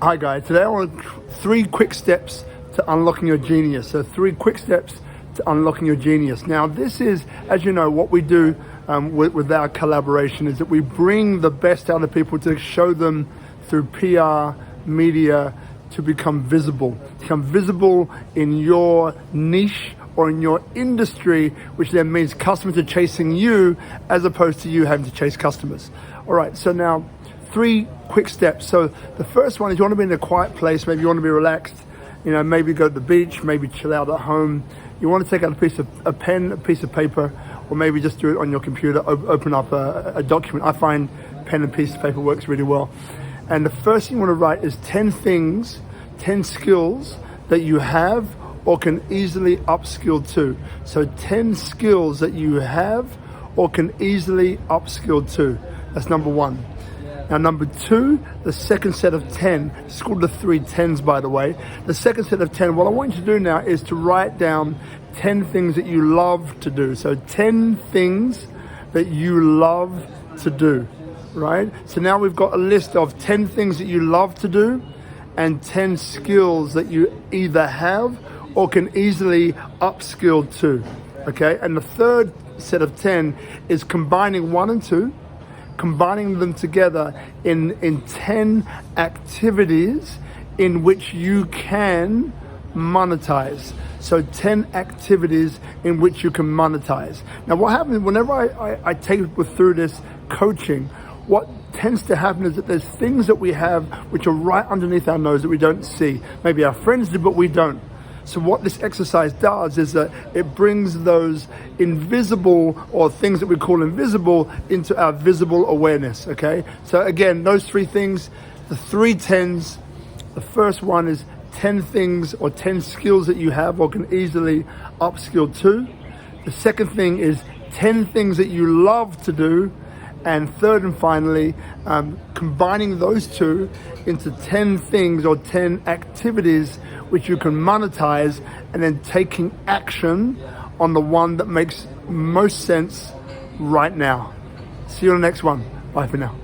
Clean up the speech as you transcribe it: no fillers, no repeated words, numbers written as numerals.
Hi guys, today I want 3 quick steps to unlocking your genius. So 3 quick steps to unlocking your genius. Now this is, as you know, what we do with our collaboration is that we bring the best out of people to show them through PR, media, to become visible in your niche or in your industry, which then means customers are chasing you as opposed to you having to chase customers. All right, so now 3 quick steps. So the first one is you want to be in a quiet place. Maybe you want to be relaxed, maybe go to the beach, maybe chill out at home. You want to take out a pen, a piece of paper, or maybe just do it on your computer, open up a document. I find pen and piece of paper works really well. And the first thing you want to write is 10 things, 10 skills that you have or can easily upskill to. So 10 skills that you have or can easily upskill to. That's number 1. Now number 2, the second set of 10, it's called the 3 10s by the way. The second set of 10, what I want you to do now is to write down 10 things that you love to do. So 10 things that you love to do, right? So now we've got a list of 10 things that you love to do and 10 skills that you either have or can easily upskill to, okay? And the third set of 10 is combining 1 and 2, combining them together in 10 activities in which you can monetize. So 10 activities in which you can monetize. Now what happens whenever I take people through this coaching, what tends to happen is that there's things that we have which are right underneath our nose that we don't see. Maybe our friends do, but we don't. So what this exercise does is that it brings those invisible or things that we call invisible into our visible awareness, okay? So again, those 3 things, the 3 10s, the first one is 10 things or 10 skills that you have or can easily upskill to. The second thing is 10 things that you love to do. And third and finally, combining those 2 into 10 things or 10 activities which you can monetize, and then taking action on the one that makes most sense right now. See you on the next one. Bye for now.